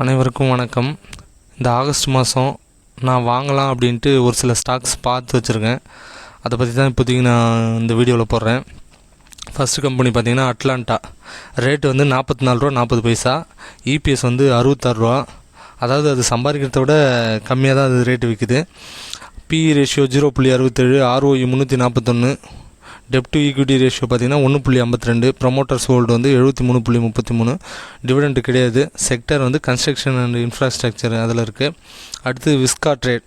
அனைவருக்கும் வணக்கம். இந்த ஆகஸ்ட் மாதம் நான் வாங்கலாம் அப்படின்ட்டு ஒரு சில ஸ்டாக்ஸ் பார்த்து வச்சுருக்கேன். அதை பற்றி தான் இப்போதைக்கு நான் இந்த வீடியோவில் போடுறேன். ஃபஸ்ட்டு கம்பெனி பார்த்திங்கன்னா அட்லாண்டா. ரேட்டு வந்து 44 ரூபா 40 பைசா. இபிஎஸ் வந்து 66 ரூபா. அதாவது அது சம்பாதிக்கிறத விட கம்மியாக தான் அது ரேட்டு விற்குது. பிஇ ரேஷியோ 0.67, ROE 341, டெப்ட் டு ஈக்விட்டி ரேஷியோ பார்த்திங்கன்னா 1.52, ப்ரமோட்டர்ஸ் ஹோல்டு வந்து 73.33, டிவிடெண்ட் கிடையாது. செக்டர் வந்து கன்ஸ்ட்ரக்ஷன் அண்ட் இன்ஃப்ராஸ்ட்ரக்சர் அதில் இருக்குது. அடுத்து விஸ்கோ ட்ரேட்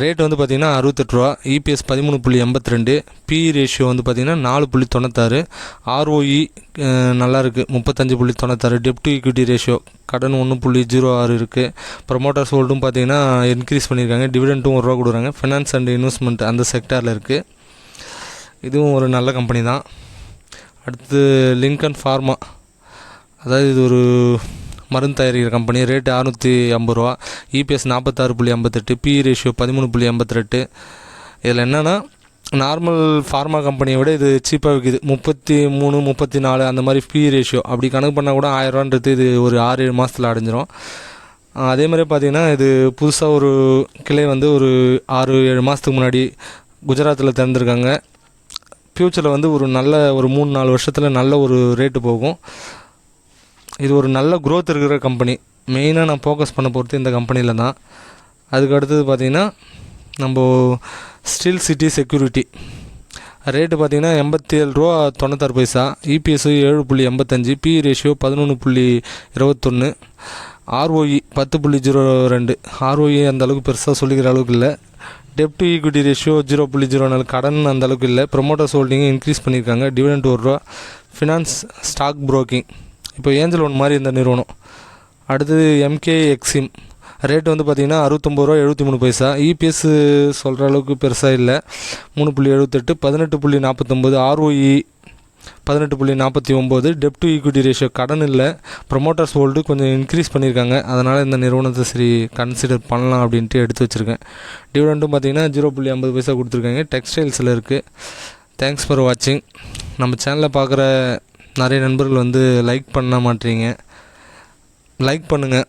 ரேட் வந்து பார்த்திங்கன்னா 68 ரூபா. இபிஎஸ் 13.82, பிஇ ரேஷியோ வந்து பார்த்திங்கன்னா 4.96, ROE நல்லாயிருக்கு 35.96, டெப்ட் டு ஈக்விட்டி ரேஷியோ கடன் 1.06 இருக்குது. ப்ரமோட்டர்ஸ் ஹோல்டும் பார்த்திங்கன்னா இன்க்ரீஸ் பண்ணியிருக்காங்க. டிவிடெண்ட்டும் 1 ரூபா கொடுக்குறாங்க. ஃபினான்ஸ் அண்ட் இன்வெஸ்ட்மெண்ட் அந்த செக்டாரில் இருக்குது. இதுவும் ஒரு நல்ல கம்பெனி தான். அடுத்து லிங்கன் ஃபார்மா, அதாவது இது ஒரு மருந்து தயாரிக்கிற கம்பெனி. ரேட்டு 650 ரூபா. EPS 46.58, BE ratio 13.88. இதில் என்னென்னா நார்மல் ஃபார்மா கம்பெனியை விட இது சீப்பாக விற்கிது. 33, 34 அந்த மாதிரி பிஇ ரேஷியோ. அப்படி கணக்கு பண்ணால் கூட 1000 ரூபான்றது இது ஒரு 6-7 மாதத்தில் அடைஞ்சிரும். அதே மாதிரி பார்த்திங்கன்னா இது புதுசாக ஒரு கிளை வந்து ஒரு 6-7 மாதத்துக்கு முன்னாடி குஜராத்தில் திறந்துருக்காங்க. ஃப்யூச்சரில் வந்து ஒரு 3-4 வருஷத்தில் நல்ல ஒரு ரேட்டு போகும். இது ஒரு நல்ல க்ரோத் இருக்கிற கம்பெனி. மெயினாக நான் ஃபோக்கஸ் பண்ண போகிறது இந்த கம்பெனியில் தான். அதுக்கு அடுத்தது பார்த்திங்கன்னா நம்ம ஸ்டீல் சிட்டி செக்யூரிட்டி. ரேட்டு பார்த்திங்கன்னா 87 ரூபா 96 பைசா. EPS 7.85, PE ratio 11.21, ROE 10.02. ROE அந்த அளவுக்கு பெருசாக சொல்லிக்கிற அளவுக்கு இல்லை. டெப்ட் ஈக்விட்டி ரேஷியோ 0.04, கடன் அந்த அளவுக்கு இல்லை. ப்ரொமோட்டர்ஸ் ஹோல்டிங்கை இன்க்ரீஸ் பண்ணியிருக்காங்க. டிவிடெண்ட் 1 ரூபா. ஃபினான்ஸ் ஸ்டாக் புரோக்கிங், இப்போ ஏஞ்சல் ஒன் மாதிரி இந்த நிறுவனம். அடுத்தது எம்கே எக்ஸிம். ரேட்டு வந்து பார்த்திங்கன்னா 69 ரூபா 73 பைசா. இபிஎஸ் சொல்கிற அளவுக்கு பெருசாக இல்லை, 3.78, 18.49, ROE 18.49, dept to equity ratio கடன் இல்லை. ப்ரொமோட்டர்ஸ் ஹோல்டு கொஞ்சம் இன்க்ரீஸ் பண்ணியிருக்காங்க. அதனால் இந்த நிறுவனத்தை சரி கன்சிடர் பண்ணலாம் அப்படின்ட்டு எடுத்து வச்சுருக்கேன். டிவிடெண்ட்டும் பார்த்திங்கன்னா 0.50 பைசா கொடுத்துருக்காங்க. டெக்ஸ்டைல்ஸில் இருக்குது. தேங்க்ஸ் ஃபார் வாட்சிங். நம்ம சேனலில் பார்க்குற நிறைய நண்பர்கள் வந்து லைக் பண்ண மாட்டீங்க. லைக் பண்ணுங்கள்.